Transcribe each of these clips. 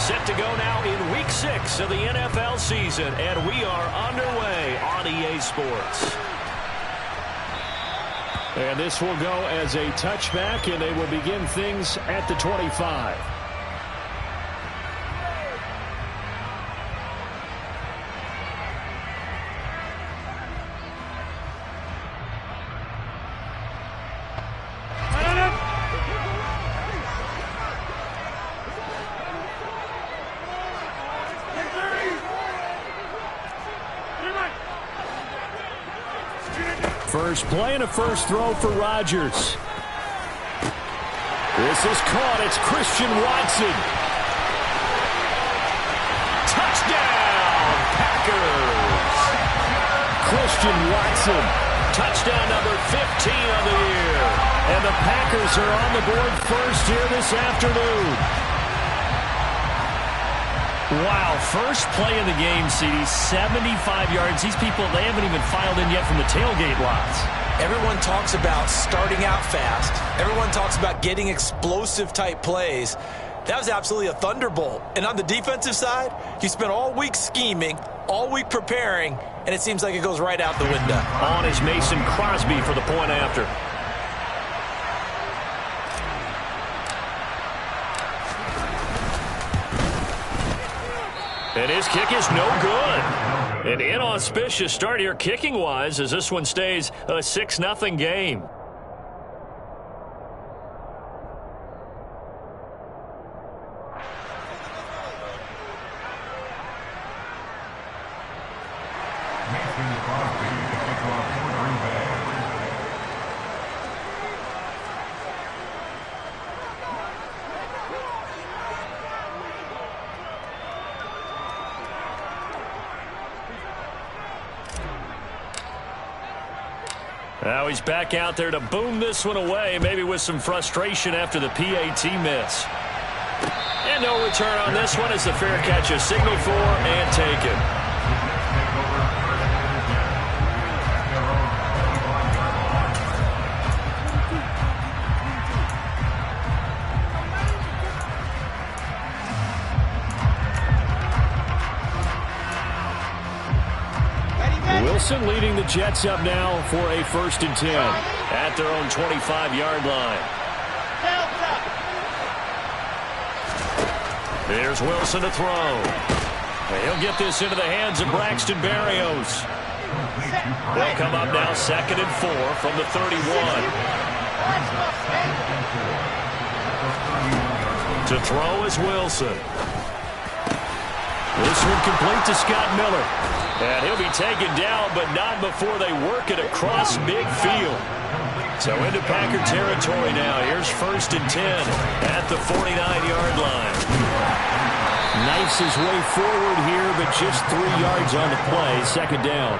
Set to go now in Week 6 of the NFL season, and we are underway on EA Sports. And this will go as a touchback, and they will begin things at the 25. First play and a first throw for Rodgers. This is caught. It's Christian Watson. Touchdown, Packers. Christian Watson. Touchdown number 15 of the year. And the Packers are on the board first here this afternoon. Wow, first play of the game, CD, 75 yards. These people, they haven't even filed in yet from the tailgate lots. Everyone talks about starting out fast. Everyone talks about getting explosive-type plays. That was absolutely a thunderbolt. And on the defensive side, you spent all week scheming, all week preparing, and it seems like it goes right out the window. On is Mason Crosby for the point after. And his kick is no good. An inauspicious start here kicking-wise as this one stays a 6-0 game. Now he's back out there to boom this one away, maybe with some frustration after the PAT miss. And no return on this one as the fair catch is signaled for and taken. Wilson leading the Jets up now for a 1st and 10 at their own 25-yard line. There's Wilson to throw. He'll get this into the hands of Braxton Berrios. They'll come up now 2nd and 4 from the 31. To throw is Wilson. This one complete to Scott Miller. And he'll be taken down, but not before they work it across midfield. So into Packer territory now. Here's 1st and 10 at the 49-yard line. Knifes his way forward here, but just 3 yards on the play. 2nd down.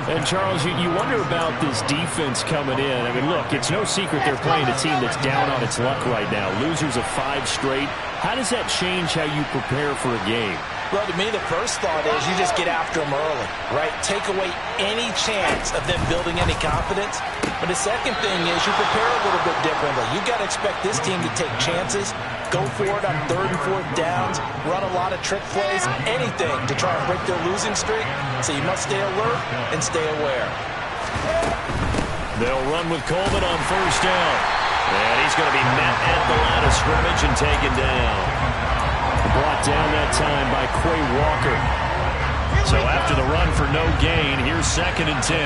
And, Charles, you wonder about this defense coming in. I mean, look, it's no secret they're playing a team that's down on its luck right now. Losers of 5 straight. How does that change how you prepare for a game? Well, to me, the first thought is you just get after them early, right? Take away any chance of them building any confidence. But the second thing is you prepare a little bit differently. You got to expect this team to take chances, go for it on 3rd and 4th downs, run a lot of trick plays, anything to try and break their losing streak. So you must stay alert and stay aware. They'll run with Coleman on 1st down. And he's going to be met at the line of scrimmage and taken down. Brought down that time by Quay Walker. So after the run for no gain, here's 2nd and 10.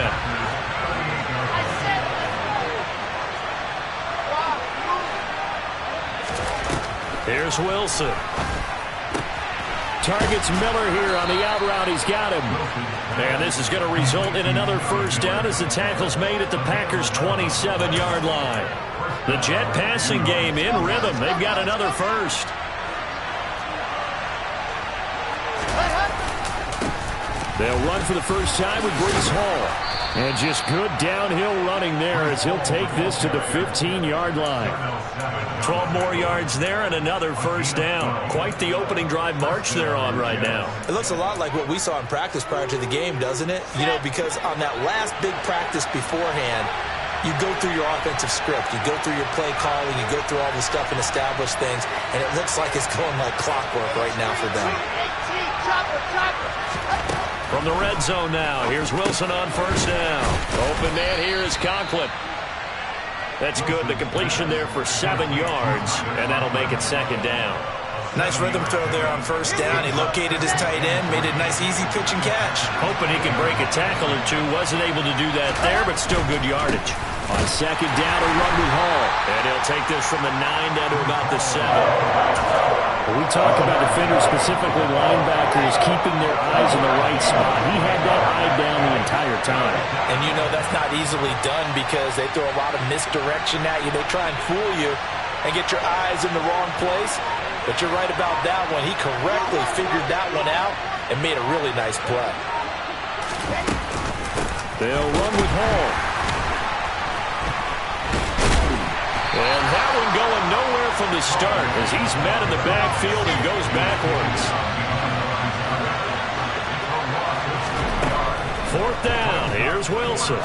Here's Wilson. Targets Miller here on the out route. He's got him. And this is going to result in another 1st down as the tackle's made at the Packers' 27-yard line. The Jet passing game in rhythm. They've got another 1st. They'll run for the first time with Breece Hall. And just good downhill running there as he'll take this to the 15-yard line. 12 more yards there and another 1st down. Quite the opening drive march they're on right now. It looks a lot like what we saw in practice prior to the game, doesn't it? You know, because on that last big practice beforehand, you go through your offensive script. You go through your play calling. You go through all the stuff and establish things. And it looks like it's going like clockwork right now for them. From the red zone now, here's Wilson on first down. Open man here is Conklin. That's good. The completion there for 7 yards, and that'll make it second down. Nice rhythm throw there on first down. He located his tight end, made it a nice easy pitch and catch. Hoping he can break a tackle or two. Wasn't able to do that there, but still good yardage. On second down, a run with Hall. And he'll take this from the 9 down to about the 7. When we talk about defenders, specifically linebackers, keeping their eyes in the right spot. He had that eye down the entire time. And you know that's not easily done because they throw a lot of misdirection at you. They try and fool you and get your eyes in the wrong place. But you're right about that one. He correctly figured that one out and made a really nice play. They'll run with Hall. And that one going nowhere from the start as he's met in the backfield and goes backwards. 4th down. Here's Wilson.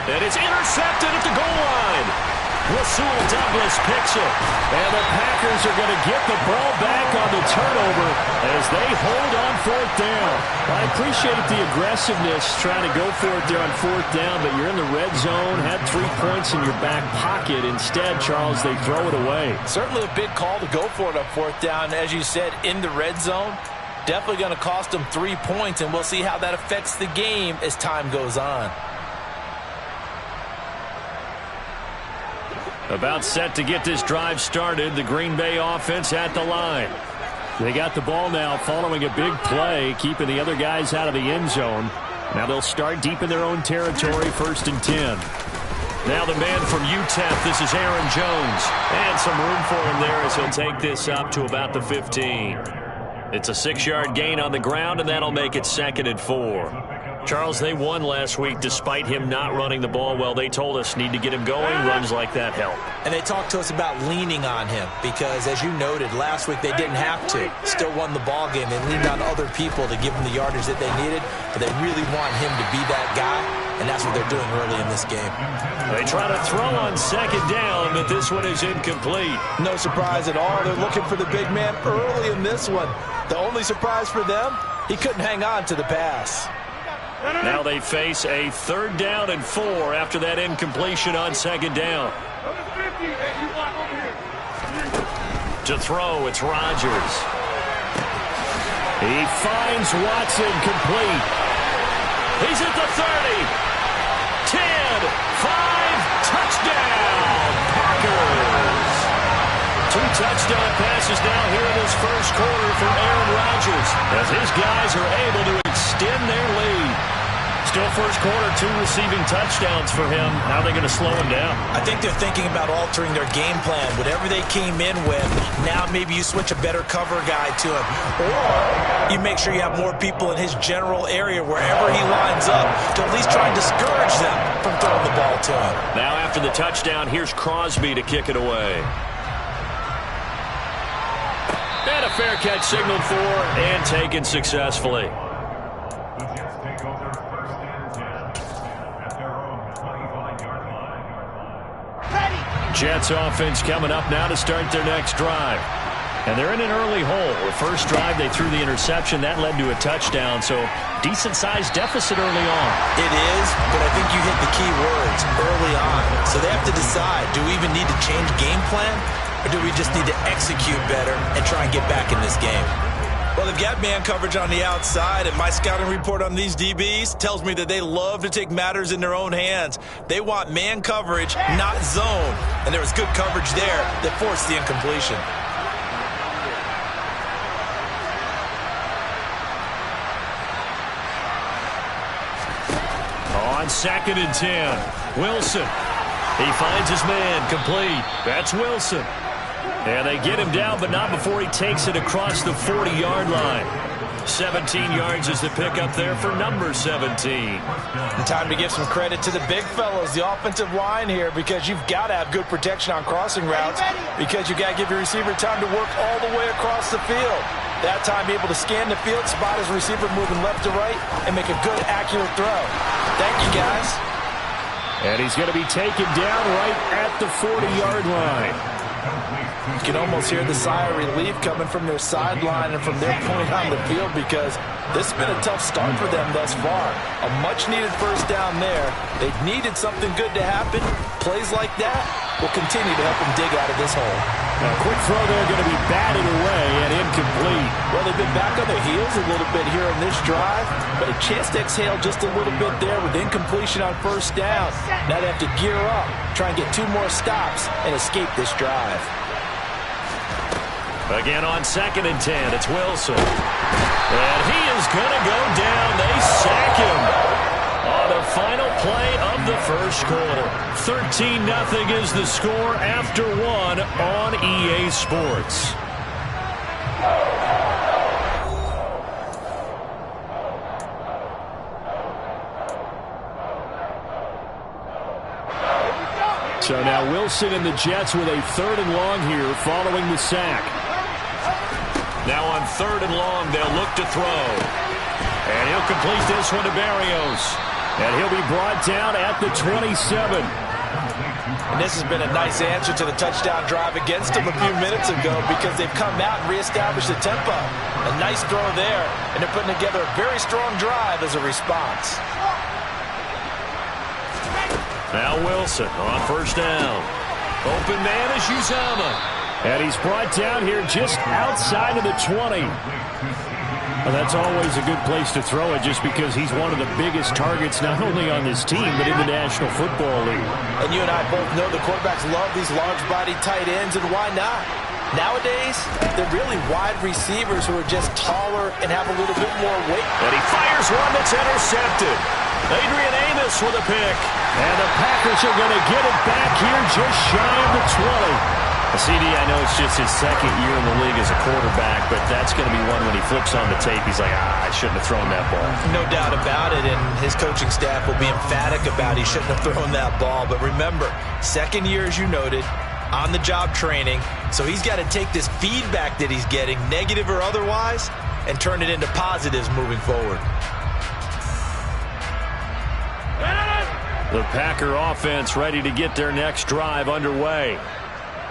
And it's intercepted at the goal line. Rasul Douglas picks it. And the Packers are going to get the ball back on the turnover as they hold on 4th down. I appreciate the aggressiveness trying to go for it there on 4th down, but you're in the red zone, had 3 points in your back pocket. Instead, Charles, they throw it away. Certainly a big call to go for it on 4th down. As you said, in the red zone, definitely going to cost them 3 points, and we'll see how that affects the game as time goes on. About set to get this drive started. The Green Bay offense at the line. They got the ball now following a big play, keeping the other guys out of the end zone. Now they'll start deep in their own territory, 1st and 10. Now the man from UTEP, this is Aaron Jones. And some room for him there as he'll take this up to about the 15. It's a 6-yard gain on the ground, and that'll make it 2nd and 4. Charles, they won last week despite him not running the ball well. They told us need to get him going. Runs like that help. And they talked to us about leaning on him because, as you noted, last week they didn't have to. Still won the ball game. They leaned on other people to give them the yardage that they needed, but they really want him to be that guy, and that's what they're doing early in this game. They try to throw on 2nd down, but this one is incomplete. No surprise at all. They're looking for the big man early in this one. The only surprise for them, he couldn't hang on to the pass. Now they face a 3rd down and 4 after that incompletion on 2nd down. To throw, it's Rodgers. He finds Watson complete. He's at the 30. 10, 5, touchdown, Packers. 2 touchdown passes now here in this first quarter for Aaron Rodgers as his guys are able to extend their lead. Still first quarter, 2 receiving touchdowns for him. How are they going to slow him down? I think they're thinking about altering their game plan. Whatever they came in with, now maybe you switch a better cover guy to him. Or you make sure you have more people in his general area wherever he lines up to at least try and discourage them from throwing the ball to him. Now after the touchdown, here's Crosby to kick it away. And a fair catch signaled for and taken successfully. Jets offense coming up now to start their next drive. And they're in an early hole. The first drive, they threw the interception. That led to a touchdown, so decent-sized deficit early on. It is, but I think you hit the key words, early on. So they have to decide, do we even need to change game plan, or do we just need to execute better and try and get back in this game? Well, they've got man coverage on the outside, and my scouting report on these DBs tells me that they love to take matters in their own hands. They want man coverage, not zone. And there was good coverage there that forced the incompletion. On 2nd and 10, Wilson. He finds his man complete. That's Wilson. And they get him down, but not before he takes it across the 40-yard line. 17 yards is the pickup there for number 17. And time to give some credit to the big fellows, the offensive line here, because you've got to have good protection on crossing routes because you've got to give your receiver time to work all the way across the field. That time, be able to scan the field, spot his receiver moving left to right, and make a good, accurate throw. Thank you, guys. And he's going to be taken down right at the 40-yard line. You can almost hear the sigh of relief coming from their sideline and from their point on the field, because this has been a tough start for them thus far. A much-needed first down there. They've needed something good to happen. Plays like that will continue to help them dig out of this hole. Now, a quick throw there going to be batted away and incomplete. Well, they've been back on their heels a little bit here in this drive, but a chance to exhale just a little bit there with incompletion on first down. Now they have to gear up, try and get 2 more stops, and escape this drive. Again on 2nd and 10, it's Wilson. And he is going to go down. They sack him on the final play of the first quarter. 13-0 is the score after 1 on EA Sports. So now Wilson and the Jets with a 3rd and long here following the sack. Now on 3rd and long, they'll look to throw. And he'll complete this one to Barrios. And he'll be brought down at the 27. And this has been a nice answer to the touchdown drive against them a few minutes ago, because they've come out and reestablished the tempo. A nice throw there, and they're putting together a very strong drive as a response. Now Wilson on first down. Open man is Uzama. And he's brought down here just outside of the 20. Well, that's always a good place to throw it, just because he's one of the biggest targets not only on this team but in the National Football League. And you and I both know the quarterbacks love these large-body tight ends, and why not? Nowadays, they're really wide receivers who are just taller and have a little bit more weight. And he fires one that's intercepted. Adrian Amos with a pick. And the Packers are going to get it back here just shy of the 20. CD, I know it's just his 2nd year in the league as a quarterback, but that's going to be one when he flips on the tape, he's like, I shouldn't have thrown that ball. No doubt about it, and his coaching staff will be emphatic about he shouldn't have thrown that ball. But remember, 2nd year, as you noted, on-the-job training, so he's got to take this feedback that he's getting, negative or otherwise, and turn it into positives moving forward. The Packer offense ready to get their next drive underway.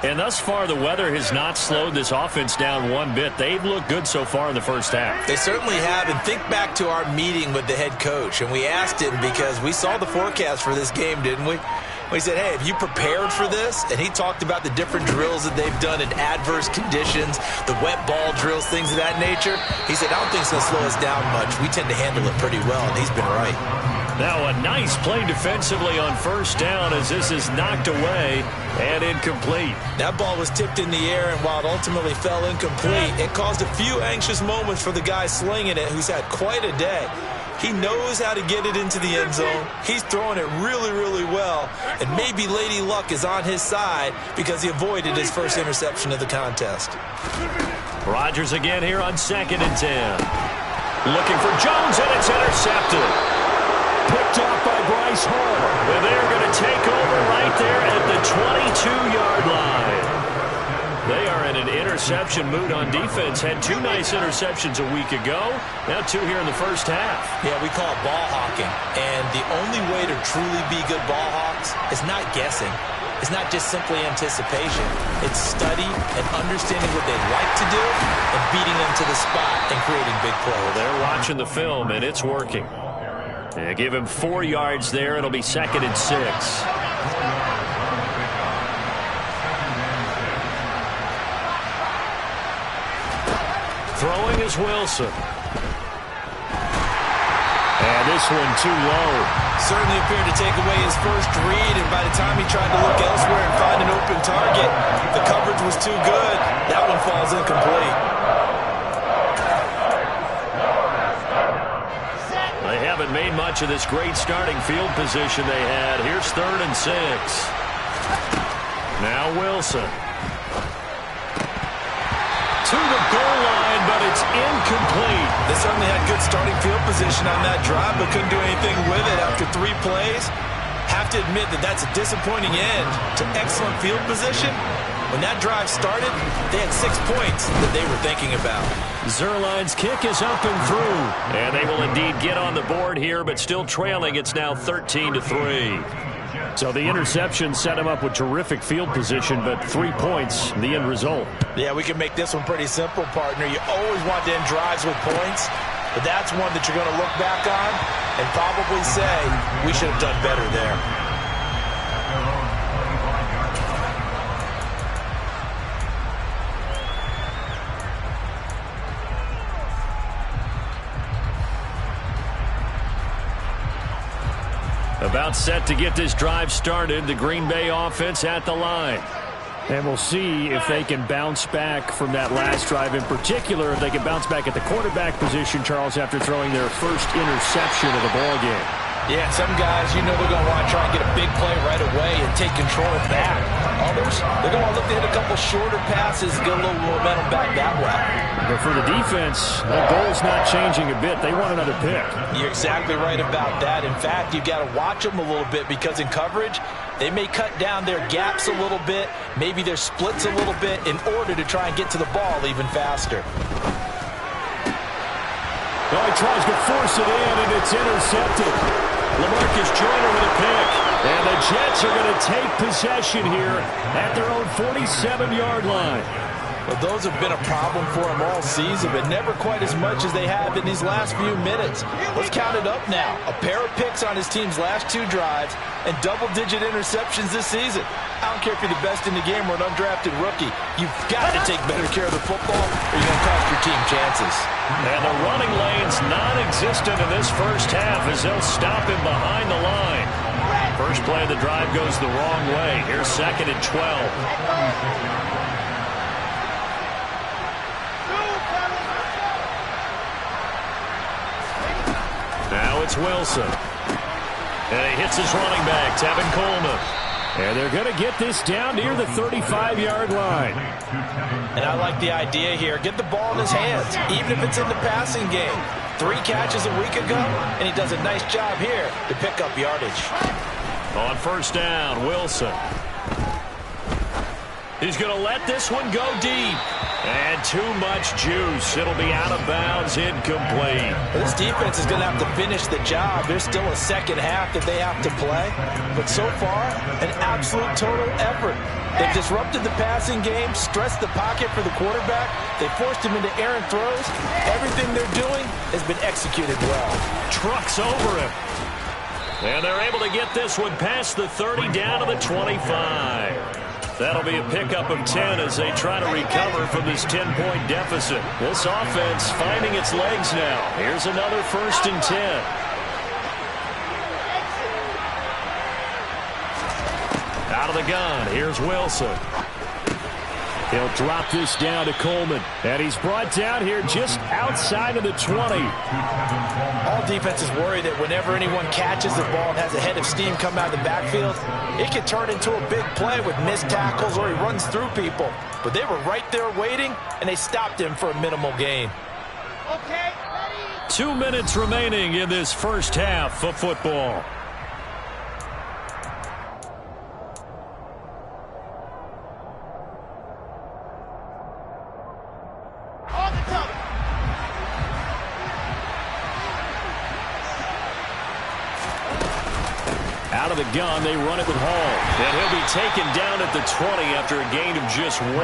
And thus far, the weather has not slowed this offense down one bit. They've looked good so far in the first half. They certainly have. And think back to our meeting with the head coach. And we asked him, because we saw the forecast for this game, didn't we? We said, hey, have you prepared for this? And he talked about the different drills that they've done in adverse conditions, the wet ball drills, things of that nature. He said, I don't think it's going to slow us down much. We tend to handle it pretty well, and he's been right. Now a nice play defensively on first down as this is knocked away and incomplete. That ball was tipped in the air, and while it ultimately fell incomplete, it caused a few anxious moments for the guy slinging it, who's had quite a day. He knows how to get it into the end zone. He's throwing it really, really well. And maybe Lady Luck is on his side because he avoided his first interception of the contest. Rodgers again here on 2nd and 10. Looking for Jones, and it's intercepted. Picked off by Bryce Hall. And they're going to take over right there at the 22-yard line. They are in an interception mood on defense. Had 2 nice interceptions a week ago. Now 2 here in the first half. Yeah, we call it ball hawking. And the only way to truly be good ball hawks is not guessing. It's not just simply anticipation. It's study and understanding what they'd like to do and beating them to the spot and creating big plays. Well, they're watching the film, and it's working. They give him 4 yards there. It'll be 2nd and 6. Throwing is Wilson. And this one too low. Certainly appeared to take away his first read, and by the time he tried to look elsewhere and find an open target, the coverage was too good. That one falls incomplete. They haven't made much of this great starting field position they had. Here's 3rd and 6. Now Wilson. To the goal line, but it's incomplete. They certainly had good starting field position on that drive, but couldn't do anything with it after 3 plays. Have to admit that that's a disappointing end to excellent field position. When that drive started, they had 6 points that they were thinking about. Zerline's kick is up and through. And they will indeed get on the board here, but still trailing. It's now 13-3. So the interception set him up with terrific field position, but 3 points, the end result. Yeah, we can make this one pretty simple, partner. You always want to end drives with points, but that's one that you're going to look back on and probably say, we should have done better there. About set to get this drive started. The Green Bay offense at the line. And we'll see if they can bounce back from that last drive. In particular, if they can bounce back at the quarterback position, Charles, after throwing their first interception of the ball game. Yeah, some guys, you know they're going to want to try and get a big play right away and take control of that. Others, they're going to look to hit a couple shorter passes, get a little momentum back that way. But for the defense, the goal's not changing a bit. They want another pick. You're exactly right about that. In fact, you've got to watch them a little bit because in coverage, they may cut down their gaps a little bit, maybe their splits a little bit in order to try and get to the ball even faster. Well, he tries to force it in, and it's intercepted. LaMarcus Joyner with a pick. And the Jets are going to take possession here at their own 47-yard line. Well, those have been a problem for them all season, but never quite as much as they have in these last few minutes. Let's count it up now. A pair of picks on his team's last 2 drives and double-digit interceptions this season. I don't care if you're the best in the game or an undrafted rookie. You've got to take better care of the football or you're going to cost your team chances. And the running lane's non-existent in this first half as they'll stop him behind the line. First play of the drive goes the wrong way. Here's 2nd and 12. Now it's Wilson. And he hits his running back, Tevin Coleman. And they're going to get this down near the 35-yard line. And I like the idea here. Get the ball in his hands, even if it's in the passing game. 3 catches a week ago, and he does a nice job here to pick up yardage. On first down, Wilson. He's going to let this one go deep. And too much juice. It'll be out of bounds, incomplete. This defense is going to have to finish the job. There's still a second half that they have to play. But so far, an absolute total effort. They've disrupted the passing game, stressed the pocket for the quarterback. They forced him into errant throws. Everything they're doing has been executed well. Trucks over him. And they're able to get this one past the 30 down to the 25. That'll be a pickup of 10 as they try to recover from this 10-point deficit. This offense finding its legs now. Here's another 1st and 10. Out of the gun, here's Wilson. He'll drop this down to Coleman. And he's brought down here just outside of the 20. All defenses worry that whenever anyone catches the ball and has a head of steam come out of the backfield, it can turn into a big play with missed tackles or he runs through people. But they were right there waiting, and they stopped him for a minimal gain. Okay, 2 minutes remaining in this first half of football. Out of the gun, they run it with Hall. And he'll be taken down at the 20 after a gain of just 1.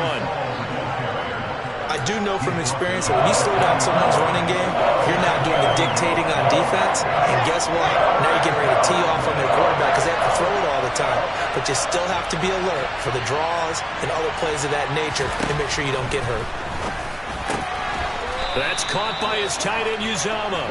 I do know from experience that when you slow down someone's running game, you're now doing the dictating on defense. And guess what? Now you're getting ready to tee off on their quarterback because they have to throw it all the time. But you still have to be alert for the draws and other plays of that nature and make sure you don't get hurt. That's caught by his tight end, Uzama.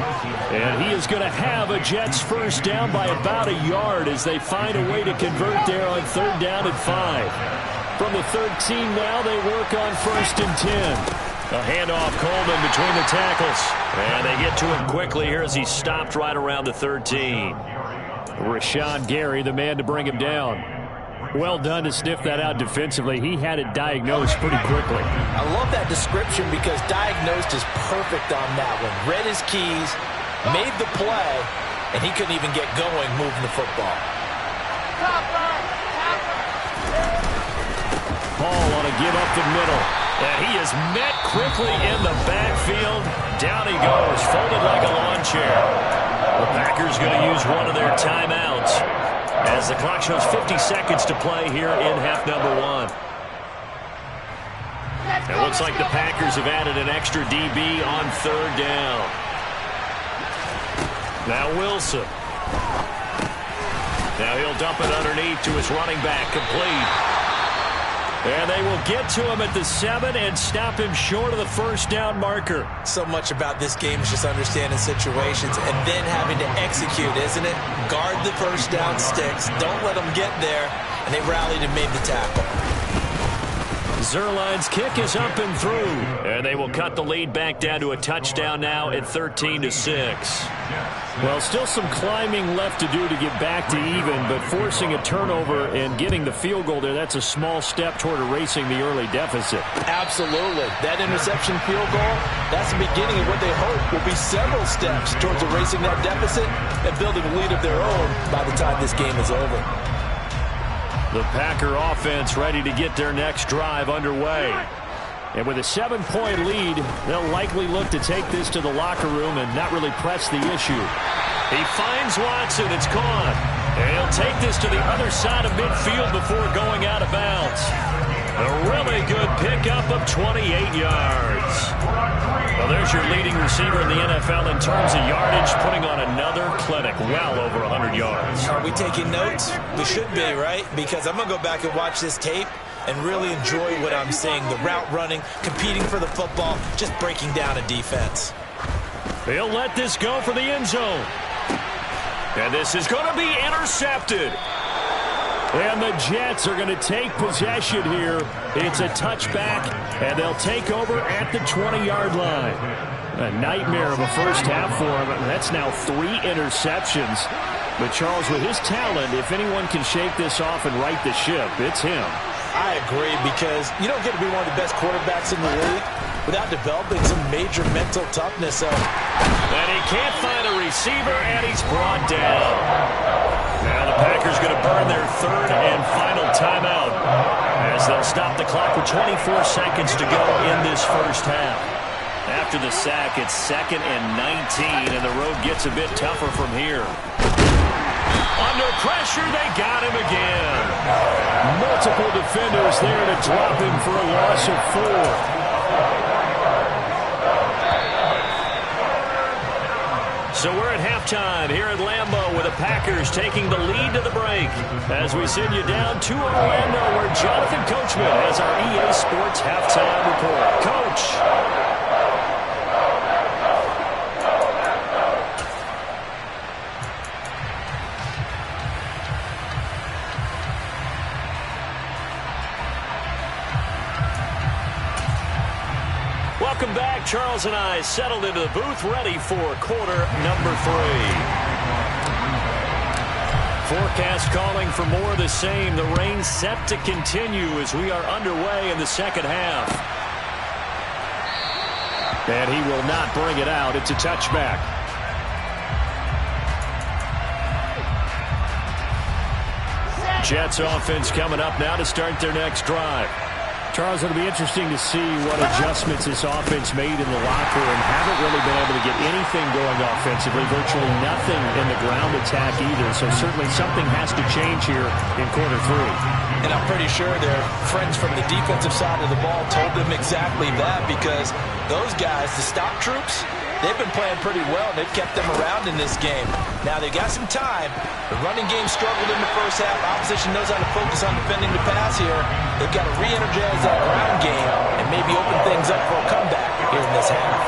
And he is going to have a Jets first down by about a yard as they find a way to convert there on 3rd down and 5. From the 13 now, they work on 1st and 10. A handoff, Coleman between the tackles. And they get to him quickly here as he stopped right around the 13. Rashawn Gary, the man to bring him down. Well done to sniff that out defensively. He had it diagnosed pretty quickly. I love that description because diagnosed is perfect on that one. Read his keys, made the play, and he couldn't even get going moving the football. Hall on a give up the middle. And he is met quickly in the backfield. Down he goes, folded like a lawn chair. The Packers going to use one of their timeouts. as the clock shows 50 seconds to play here in half number 1. It looks like the Packers have added an extra DB on 3rd down. Now Wilson. Now he'll dump it underneath to his running back, complete. And they will get to him at the 7 and stop him short of the 1st down marker. So much about this game is just understanding situations and then having to execute, isn't it? Guard the 1st down sticks. Don't let them get there. And they rallied and made the tackle. Zerline's kick is up and through. And they will cut the lead back down to a touchdown now at 13-6. Well, still some climbing left to do to get back to even, but forcing a turnover and getting the field goal there, that's a small step toward erasing the early deficit. Absolutely. That interception field goal, that's the beginning of what they hope will be several steps towards erasing that deficit and building a lead of their own by the time this game is over. The Packer offense ready to get their next drive underway. And with a 7-point lead, they'll likely look to take this to the locker room and not really press the issue. He finds Watson. It's caught. And he'll take this to the other side of midfield before going out of bounds. A really good pickup of 28 yards. Well, there's your leading receiver in the NFL in terms of yardage, putting on another clinic, well over 100 yards. Are we taking notes? We should be, right? Because I'm going to go back and watch this tape and really enjoy what I'm seeing. The route running, competing for the football, just breaking down a defense. He'll let this go for the end zone. And this is going to be intercepted. And the Jets are going to take possession here. It's a touchback, and they'll take over at the 20-yard line. A nightmare of a first half for him. That's now 3 interceptions. But Charles, with his talent, if anyone can shake this off and right the ship, it's him. I agree, because you don't get to be one of the best quarterbacks in the league without developing some major mental toughness. And he can't find a receiver, and he's brought down. Now the Packers going to burn their 3rd and final timeout as they'll stop the clock with 24 seconds to go in this first half. After the sack, it's 2nd and 19, and the road gets a bit tougher from here. Under pressure, they got him again. Multiple defenders there to drop him for a loss of 4. So we're at halftime here at Lambeau with the Packers taking the lead to the break. As we send you down to Orlando, where Jonathan Coachman has our EA Sports halftime report. Coach. Welcome back. Charles and I settled into the booth, ready for quarter number 3. Forecast calling for more of the same. The rain set to continue as we are underway in the second half. And he will not bring it out. It's a touchback. Jets offense coming up now to start their next drive. Charles, it'll be interesting to see what adjustments this offense made in the locker room. Haven't really been able to get anything going offensively, virtually nothing in the ground attack either. So certainly something has to change here in quarter 3. And I'm pretty sure their friends from the defensive side of the ball told them exactly that, because those guys, the stop troops, they've been playing pretty well, and they've kept them around in this game. Now, they've got some time. The running game struggled in the first half. Opposition knows how to focus on defending the pass here. They've got to re-energize that ground game and maybe open things up for a comeback here in this half.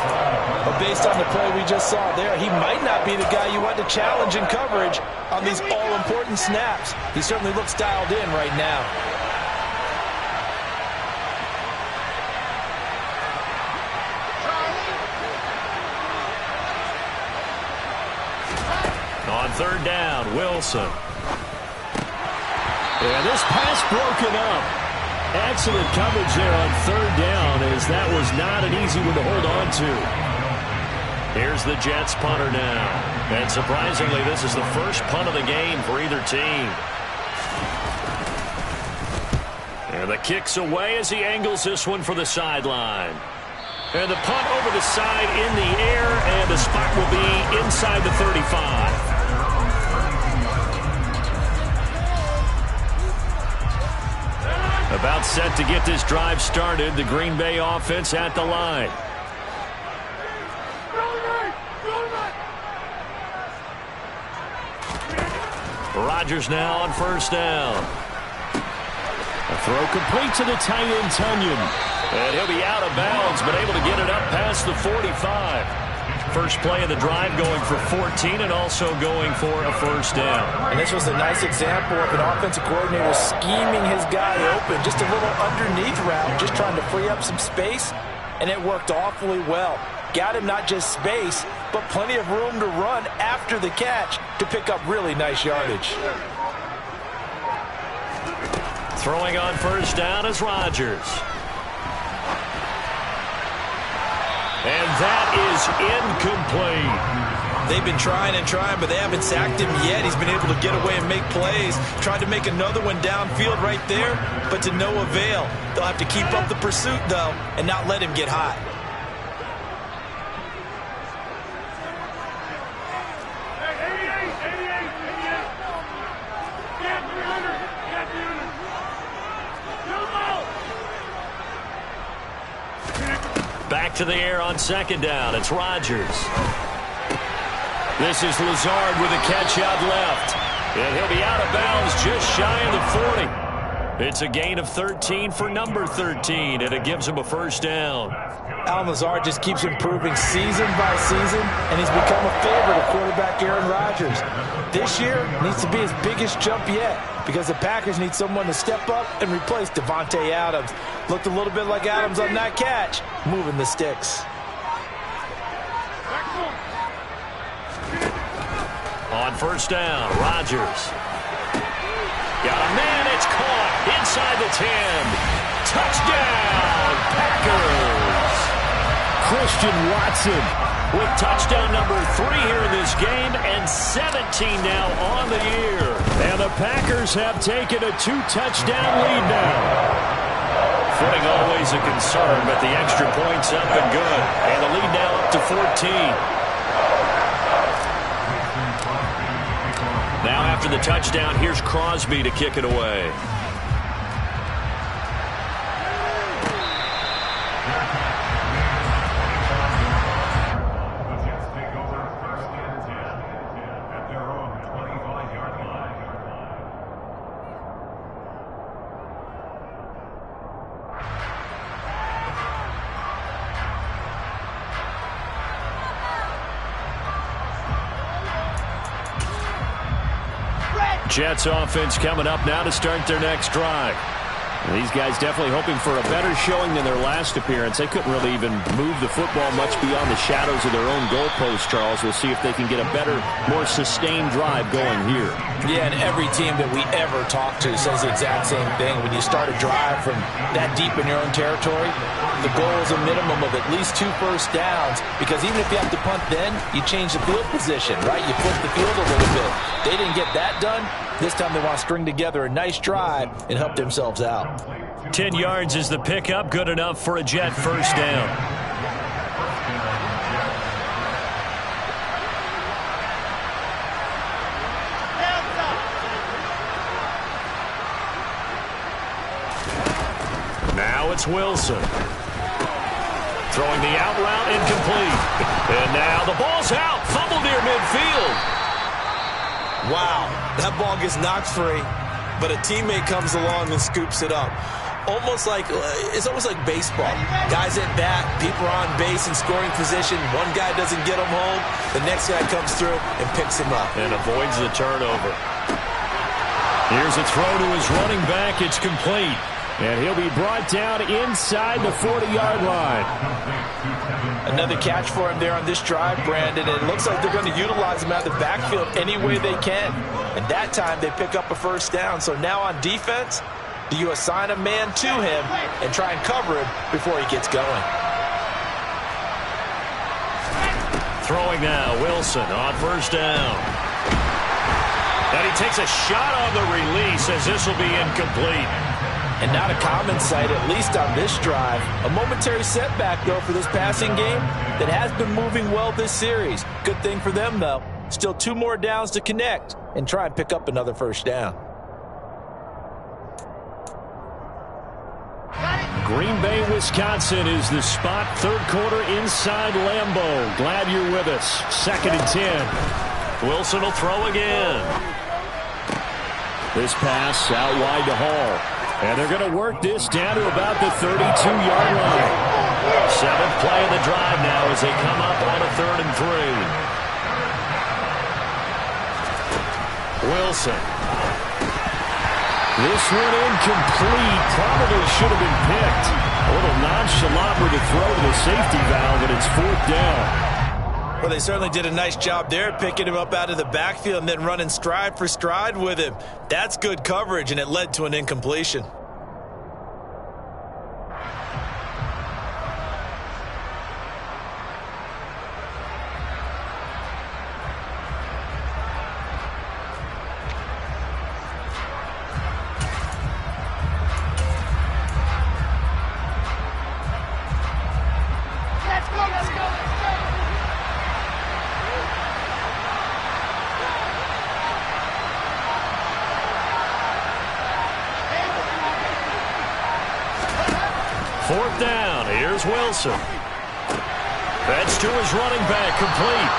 But based on the play we just saw there, he might not be the guy you want to challenge in coverage on these all-important snaps. He certainly looks dialed in right now. On 3rd down, Wilson. And this pass broken up. Excellent coverage there on 3rd down, as that was not an easy one to hold on to. Here's the Jets punter now. And surprisingly, this is the first punt of the game for either team. And the kick's away as he angles this one for the sideline. And the punt over the side in the air, and the spot will be inside the 35. About set to get this drive started. The Green Bay offense at the line. Rodgers now on first down. A throw complete to the tight end, Tunyon. And he'll be out of bounds, but able to get it up past the 45. First play of the drive going for 14 and also going for a first down. And this was a nice example of an offensive coordinator scheming his guy open. Just a little underneath route, just trying to free up some space, and it worked awfully well. Got him not just space, but plenty of room to run after the catch to pick up really nice yardage. Throwing on first down is Rodgers. And that is incomplete. They've been trying and trying, but they haven't sacked him yet. He's been able to get away and make plays. Tried to make another one downfield right there, but to no avail. They'll have to keep up the pursuit, though, and not let him get hot. Back to the air on second down. It's Rodgers. This is Lazard with a catch out left. And he'll be out of bounds just shy of the 40. It's a gain of 13 for number 13, and it gives him a first down. Allen Lazard just keeps improving season by season, and he's become a favorite of quarterback Aaron Rodgers. This year needs to be his biggest jump yet because the Packers need someone to step up and replace Davante Adams. Looked a little bit like Adams on that catch, moving the sticks. On first down, Rodgers. Got a man, it's caught inside the 10. Touchdown, Packers! Christian Watson with touchdown number 3 here in this game and 17 now on the year. And the Packers have taken a 2-touchdown lead now. Footing always a concern, but the extra point's up and good. And the lead now up to 14. Now after the touchdown, here's Crosby to kick it away. Jets offense coming up now to start their next drive. These guys definitely hoping for a better showing than their last appearance. They couldn't really even move the football much beyond the shadows of their own goalpost, Charles. We'll see if they can get a better, more sustained drive going here. Yeah, and every team that we ever talk to says the exact same thing. When you start a drive from that deep in your own territory, the goal is a minimum of at least 2 first downs, because even if you have to punt then, you change the field position, right? You flip the field a little bit. They didn't get that done. This time they want to string together a nice drive and help themselves out. 10 yards is the pickup, good enough for a Jet first down. Now it's Wilson. Throwing the out route, incomplete. And now the ball's out, fumbled near midfield. Wow, that ball gets knocked free, but a teammate comes along and scoops it up. It's almost like baseball. Guys at bat, people are on base in scoring position. One guy doesn't get him home. The next guy comes through and picks him up. And avoids the turnover. Here's a throw to his running back. It's complete. And he'll be brought down inside the 40-yard line. Another catch for him there on this drive, Brandon. And it looks like they're going to utilize him out of the backfield any way they can. And that time they pick up a first down. So now on defense, do you assign a man to him and try and cover him before he gets going? Throwing now, Wilson on first down. And he takes a shot on the release as this will be incomplete. And not a common sight, at least on this drive. A momentary setback, though, for this passing game that has been moving well this series. Good thing for them, though. Still 2 more downs to connect and try and pick up another first down. Green Bay, Wisconsin is the spot. Third quarter inside Lambeau. Glad you're with us. 2nd and 10. Wilson will throw again. This pass out wide to Hall. And they're going to work this down to about the 32-yard line. 7th play of the drive now as they come up on a 3rd and 3. Wilson. This one incomplete. Probably should have been picked. A little nonchalant with the throw to the safety valve, and it's 4th down. Well, they certainly did a nice job there, picking him up out of the backfield and then running stride for stride with him. That's good coverage, and it led to an incompletion. Fourth down. Here's Wilson. That's to his running back, complete.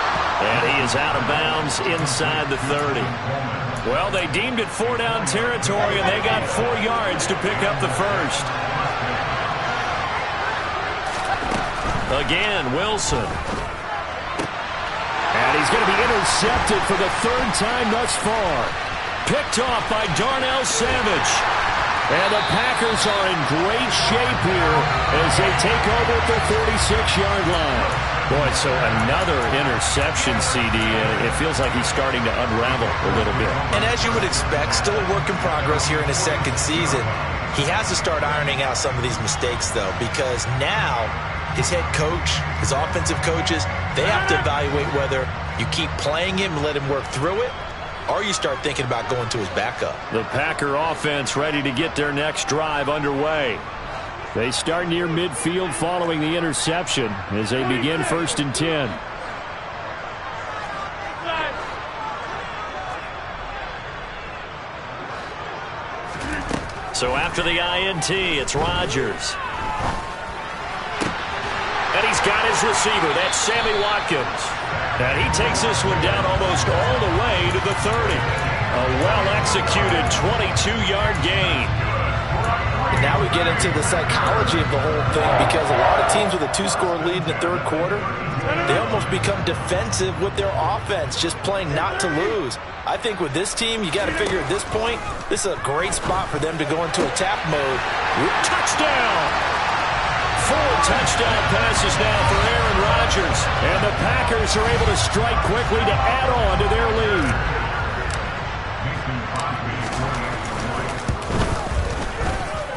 And he is out of bounds inside the 30. Well, they deemed it 4-down territory, and they got 4 yards to pick up the first. Again, Wilson. And he's going to be intercepted for the 3rd time thus far. Picked off by Darnell Savage. And the Packers are in great shape here as they take over at the 46-yard line. Boy, so another interception, CD. It feels like he's starting to unravel a little bit. And as you would expect, still a work in progress here in his 2nd season. He has to start ironing out some of these mistakes, though, because now his head coach, his offensive coaches, they have to evaluate whether you keep playing him and let him work through it, or you start thinking about going to his backup. The Packer offense ready to get their next drive underway. They start near midfield following the interception as they begin 1st and 10. So after the INT, it's Rodgers. And he's got his receiver. That's Sammy Watkins. And he takes this one down almost all the way to the 30. A well-executed 22-yard gain. And now we get into the psychology of the whole thing, because a lot of teams with a 2-score lead in the 3rd quarter, they almost become defensive with their offense, just playing not to lose. I think with this team, you got to figure at this point, this is a great spot for them to go into attack mode. Touchdown! 4 touchdown passes now for Aaron Rodgers. And the Packers are able to strike quickly to add on to their lead.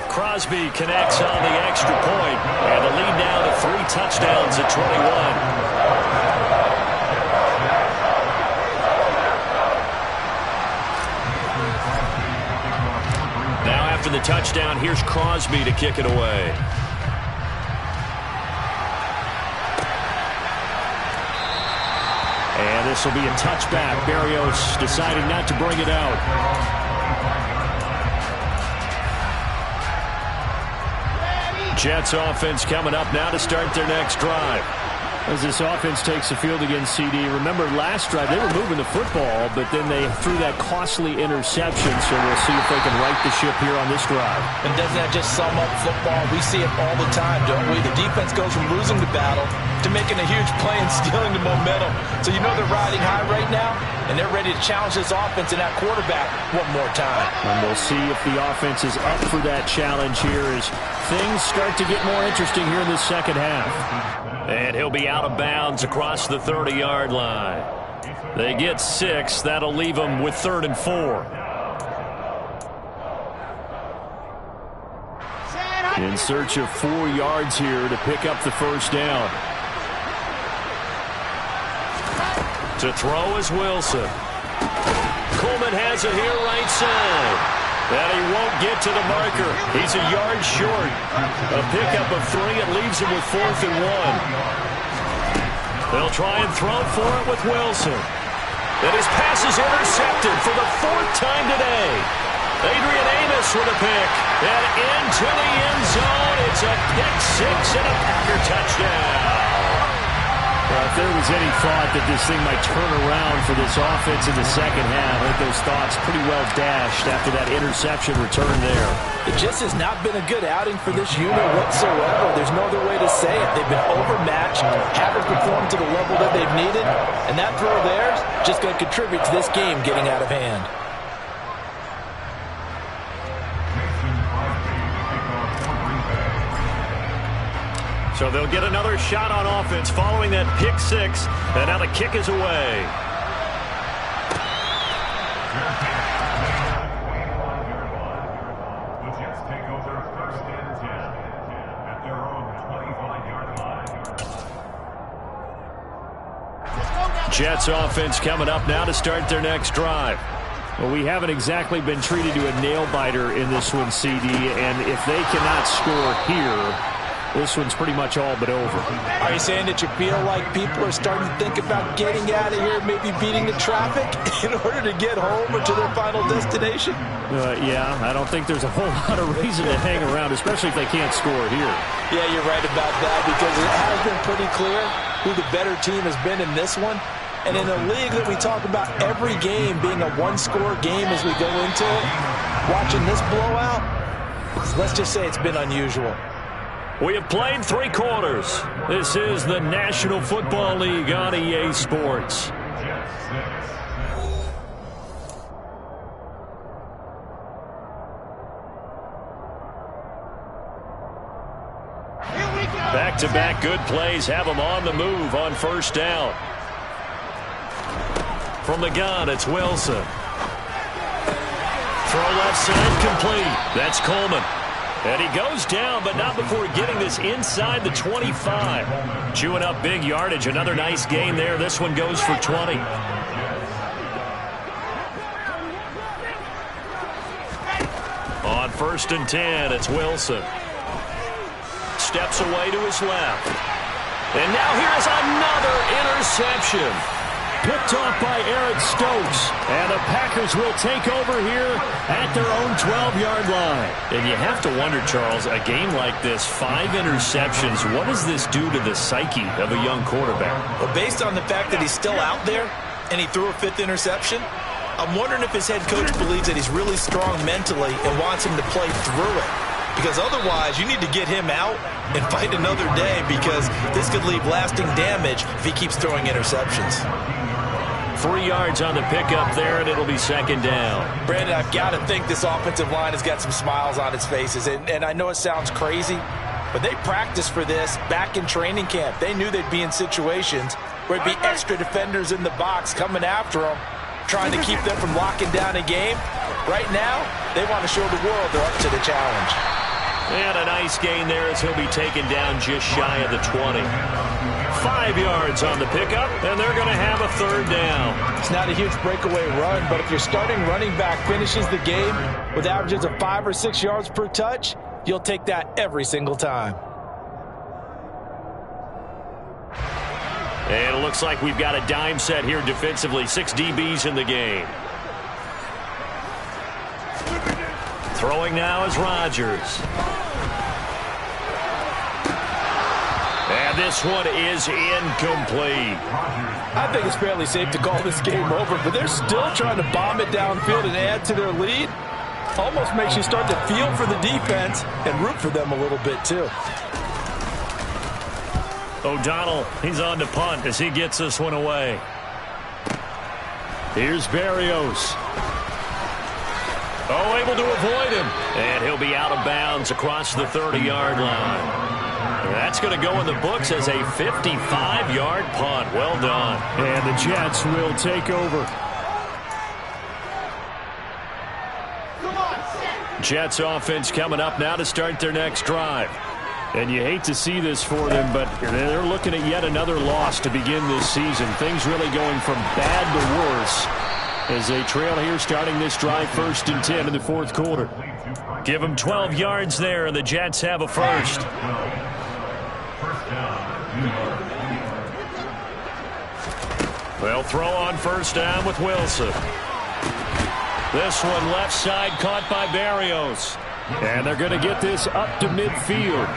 Crosby connects on the extra point. And the lead now to 3 touchdowns at 21. Now after the touchdown, here's Crosby to kick it away. And this will be a touchback. Berrios deciding not to bring it out. Jets offense coming up now to start their next drive. As this offense takes the field against CD, remember last drive they were moving the football, but then they threw that costly interception, so we'll see if they can right the ship here on this drive. And doesn't that just sum up football? We see it all the time, don't we? The defense goes from losing the battle to making a huge play and stealing the momentum. So you know they're riding high right now, and they're ready to challenge this offense and that quarterback one more time. And we'll see if the offense is up for that challenge here as things start to get more interesting here in the 2nd half. And he'll be out of bounds across the 30-yard line. They get 6. That'll leave them with 3rd and 4. In search of 4 yards here to pick up the 1st down. To throw is Wilson. Coleman has it here right side. And he won't get to the marker. He's a yard short. A pickup of 3. It leaves him with 4th and 1. They'll try and throw for it with Wilson. And his pass is intercepted for the 4th time today. Adrian Amos with a pick. And into the end zone. It's a pick six and a Packer touchdown. Well, if there was any thought that this thing might turn around for this offense in the second half, I think those thoughts pretty well dashed after that interception return there. It just has not been a good outing for this unit whatsoever. There's no other way to say it. They've been overmatched, haven't performed to the level that they've needed, and that throw there is just going to contribute to this game getting out of hand. So they'll get another shot on offense following that pick six, and now the kick is away. Jets offense coming up now to start their next drive. Well, we haven't exactly been treated to a nail-biter in this one, CD, and if they cannot score here, this one's pretty much all but over. Are you saying that you feel like people are starting to think about getting out of here, maybe beating the traffic in order to get home or to their final destination? Yeah, I don't think there's a whole lot of reason to hang around, especially if they can't score here. Yeah, you're right about that, because it has been pretty clear who the better team has been in this one. And in a league that we talk about every game being a one-score game as we go into it, watching this blowout, let's just say it's been unusual. We have played 3 quarters. This is the National Football League on EA Sports. Back-to-back good plays have them on the move on first down. From the gun, it's Wilson. Throw left side complete. That's Coleman. And he goes down, but not before getting this inside the 25. Chewing up big yardage. Another nice gain there. This one goes for 20. On first and 10, it's Wilson. Steps away to his left. And now here's another interception. Picked off by Eric Stokes. And the Packers will take over here at their own 12-yard line. And you have to wonder, Charles, a game like this, 5 interceptions, what does this do to the psyche of a young quarterback? Well, based on the fact that he's still out there and he threw a 5th interception, I'm wondering if his head coach believes that he's really strong mentally and wants him to play through it. Because otherwise, you need to get him out and fight another day, because this could leave lasting damage if he keeps throwing interceptions. 3 yards on the pickup there, and it'll be second down. Brandon, I've got to think this offensive line has got some smiles on its faces. And I know it sounds crazy, but they practiced for this back in training camp. They knew they'd be in situations where it'd be extra defenders in the box coming after them, trying to keep them from locking down a game. Right now, they want to show the world they're up to the challenge. And a nice gain there as he'll be taken down just shy of the 20. 5 yards on the pickup, and they're going to have a third down. It's not a huge breakaway run, but if your starting running back finishes the game with averages of 5 or 6 yards per touch, you'll take that every single time. And it looks like we've got a dime set here defensively. 6 DBs in the game. Throwing now is Rodgers. And this one is incomplete. I think it's fairly safe to call this game over, but they're still trying to bomb it downfield and add to their lead. Almost makes you start to feel for the defense and root for them a little bit too. O'Donnell, he's on to punt as he gets this one away. Here's Berrios. Oh, able to avoid him. And he'll be out of bounds across the 30-yard line. That's going to go in the books as a 55-yard punt. Well done. And the Jets will take over. Jets offense coming up now to start their next drive. And you hate to see this for them, but they're looking at yet another loss to begin this season. Things really going from bad to worse as they trail here starting this drive first and 10 in the fourth quarter. Give them 12 yards there, and the Jets have a first. They'll throw on first down with Wilson. This one left side caught by Barrios. And they're going to get this up to midfield.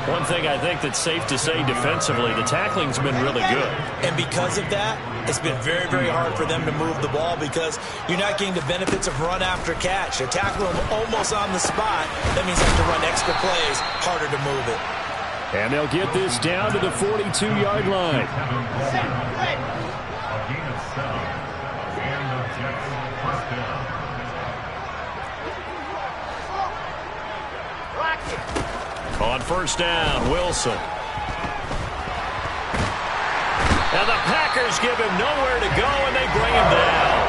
One thing I think that's safe to say defensively, the tackling's been really good. And because of that, it's been very, very hard for them to move the ball because you're not getting the benefits of run after catch. They're tackling them almost on the spot. That means they have to run extra plays, harder to move it. And they'll get this down to the 42-yard line. On first down, Wilson. And the Packers give him nowhere to go, and they bring him down.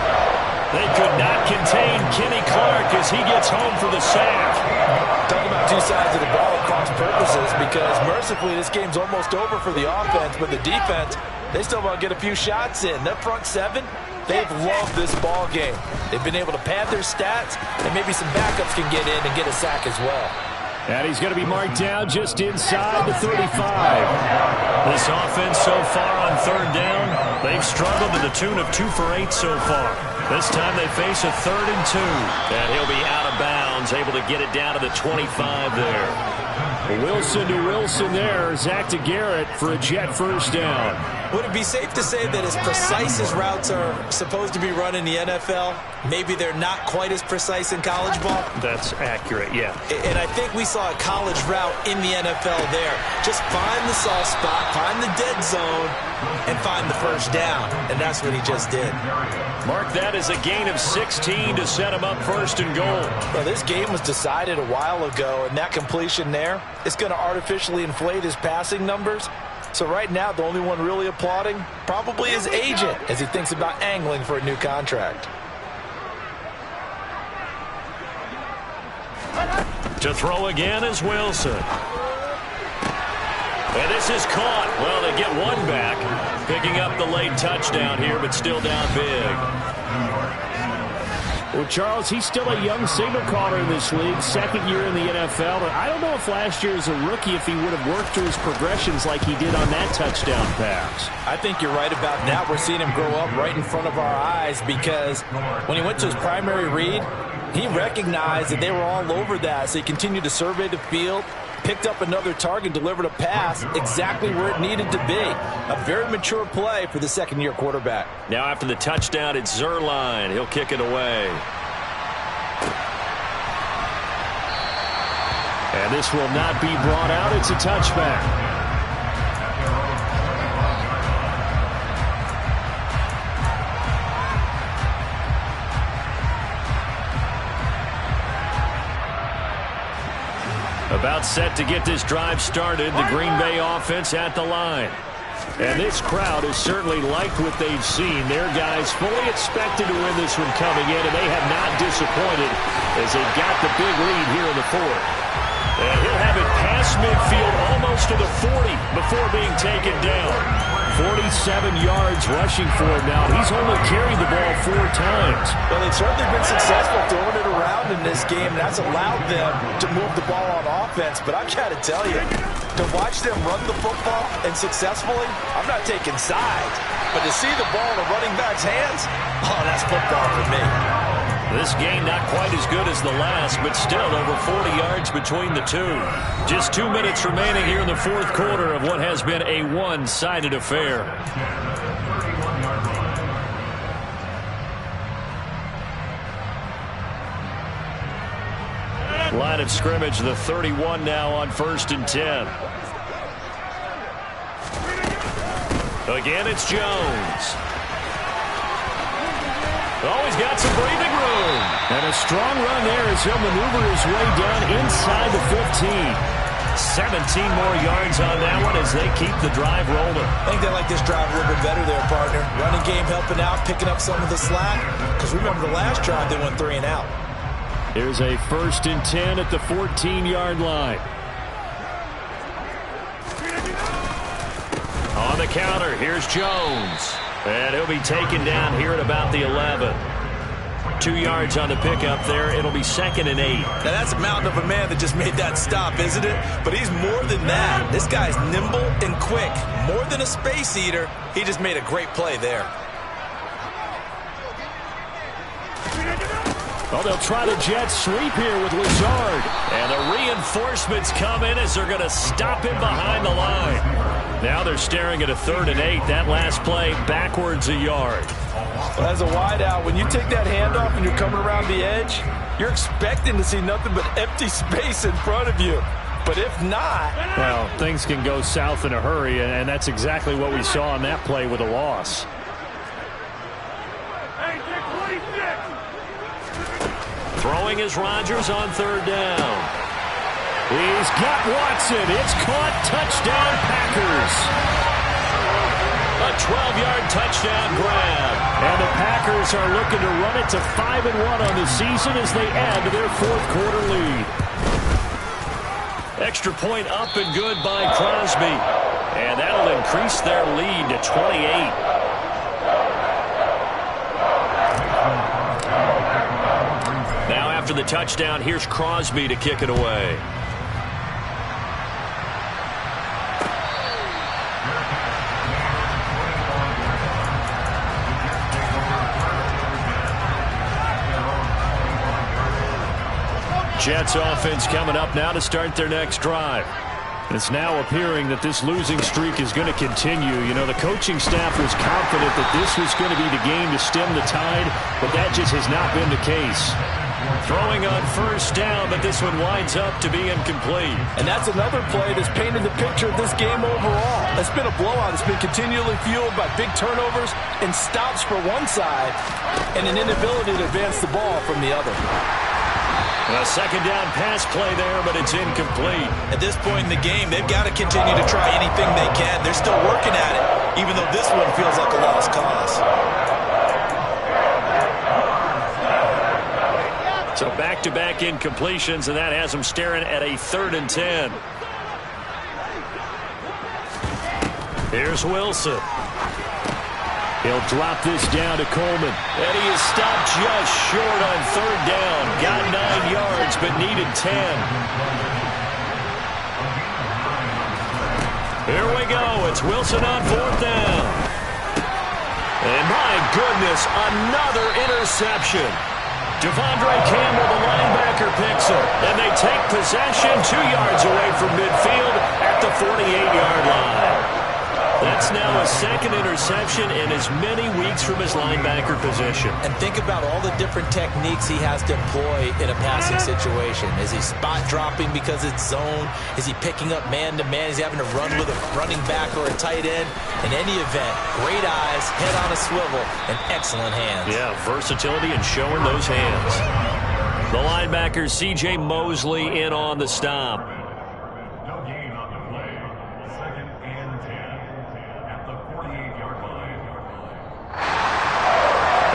They could not contain Kenny Clark as he gets home for the sack. Talk about two sides of the ball at cross purposes because mercifully this game's almost over for the offense, but the defense, they still want to get a few shots in. That front seven, they've loved this ball game. They've been able to pad their stats, and maybe some backups can get in and get a sack as well. And he's going to be marked down just inside the 35. This offense so far on third down, they've struggled to the tune of 2 for 8 so far. This time they face a 3rd and 2. And he'll be out of bounds, able to get it down to the 25 there. Wilson to Wilson there. Zach to Garrett for a jet first down. Would it be safe to say that as precise as routes are supposed to be run in the NFL, maybe they're not quite as precise in college ball? That's accurate, yeah. And I think we saw a college route in the NFL there. Just find the soft spot, find the dead zone, and find the first down. And that's what he just did. Mark that as a gain of 16 to set him up 1st and goal. Well, this game was decided a while ago, and that completion there is going to artificially inflate his passing numbers. So right now, the only one really applauding probably his agent as he thinks about angling for a new contract. To throw again is Wilson. And this is caught. Well, they get one back. Picking up the late touchdown here, but still down big. Well, Charles, he's still a young signal caller in this league, 2nd year in the NFL. But I don't know if last year as a rookie, if he would have worked through his progressions like he did on that touchdown pass. I think you're right about that. We're seeing him grow up right in front of our eyes because when he went to his primary read, he recognized that they were all over that. So he continued to survey the field, picked up another target, delivered a pass exactly where it needed to be. A very mature play for the 2nd-year quarterback. Now after the touchdown, it's Zerline. He'll kick it away. And this will not be brought out. It's a touchback. About set to get this drive started, the Green Bay offense at the line. And this crowd has certainly liked what they've seen. Their guys fully expected to win this one coming in, and they have not disappointed as they've got the big lead here in the 4th. And he'll have it past midfield almost to the 40 before being taken down. 47 yards rushing for him now. He's only carried the ball 4 times. Well, they've certainly been successful throwing it around in this game. That's allowed them to move the ball on offense. But I've got to tell you, to watch them run the football and successfully, I'm not taking sides. But to see the ball in a running back's hands, oh, that's football for me. This game not quite as good as the last, but still over 40 yards between the two. Just 2 minutes remaining here in the 4th quarter of what has been a one-sided affair. Line of scrimmage, the 31 now on 1st and 10. Again, it's Jones. Always got some breathing room. And a strong run there as he'll maneuver his way down inside the 15. 17 more yards on that one as they keep the drive rolling. I think they like this drive a little bit better there, partner. Running game helping out, picking up some of the slack. Because remember the last drive, they went 3 and out. Here's a 1st and 10 at the 14-yard line. On the counter, here's Jones. And he'll be taken down here at about the 11. 2 yards on the pickup there. It'll be 2nd and 8. Now that's a mountain of a man that just made that stop, isn't it? But he's more than that. This guy's nimble and quick. More than a space eater. He just made a great play there. Oh, they'll try the jet sweep here with Lazard. And the reinforcements come in as they're going to stop him behind the line. Now they're staring at a 3rd and 8. That last play backwards a yard. Well, as a wideout, when you take that handoff and you're coming around the edge, you're expecting to see nothing but empty space in front of you. But if not... Well, things can go south in a hurry, and that's exactly what we saw on that play with a loss. Throwing is Rodgers on 3rd down. He's got Watson. It's caught. Touchdown, Packers. A 12-yard touchdown grab. And the Packers are looking to run it to 5-1 on the season as they add to their 4th quarter lead. Extra point up and good by Crosby. And that'll increase their lead to 28. Now after the touchdown, here's Crosby to kick it away. Jets offense coming up now to start their next drive. It's now appearing that this losing streak is going to continue. You know, the coaching staff was confident that this was going to be the game to stem the tide, but that just has not been the case. Throwing on 1st down, but this one winds up to be incomplete. And that's another play that's painted the picture of this game overall. It's been a blowout. It's been continually fueled by big turnovers and stops for one side and an inability to advance the ball from the other. A 2nd down pass play there, but it's incomplete. At this point in the game, they've got to continue to try anything they can. They're still working at it, even though this one feels like a lost cause. So back-to-back incompletions, and that has them staring at a 3rd and 10. Here's Wilson. He'll drop this down to Coleman. And he is stopped just short on 3rd down. Got 9 yards, but needed 10. Here we go. It's Wilson on 4th down. And my goodness, another interception. Devondre Campbell, the linebacker, picks it. And they take possession 2 yards away from midfield at the 48-yard line. That's now a 2nd interception in as many weeks from his linebacker position. And think about all the different techniques he has to employ in a passing situation. Is he spot dropping because it's zone? Is he picking up man-to-man? Is he having to run with a running back or a tight end? In any event, great eyes, head on a swivel, and excellent hands. Yeah, versatility and showing those hands. The linebacker, C.J. Mosley, in on the stop.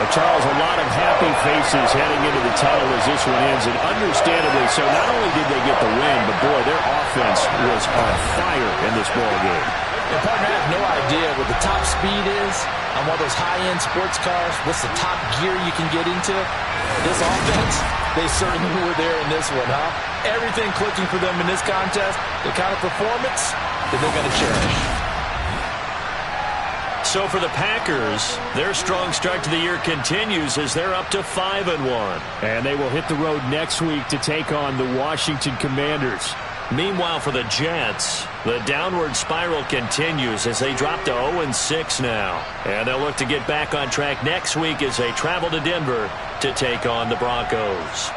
Charles, a lot of happy faces heading into the tunnel as this one ends, and understandably so. Not only did they get the win, but boy, their offense was on fire in this ball game. And partner, I have no idea what the top speed is on one of those high-end sports cars. What's the top gear you can get into? This offense, they certainly were there in this one, huh? Everything clicking for them in this contest, the kind of performance that they're going to cherish. So for the Packers, their strong start to the year continues as they're up to 5-1. And they will hit the road next week to take on the Washington Commanders. Meanwhile, for the Jets, the downward spiral continues as they drop to 0-6 now. And they'll look to get back on track next week as they travel to Denver to take on the Broncos.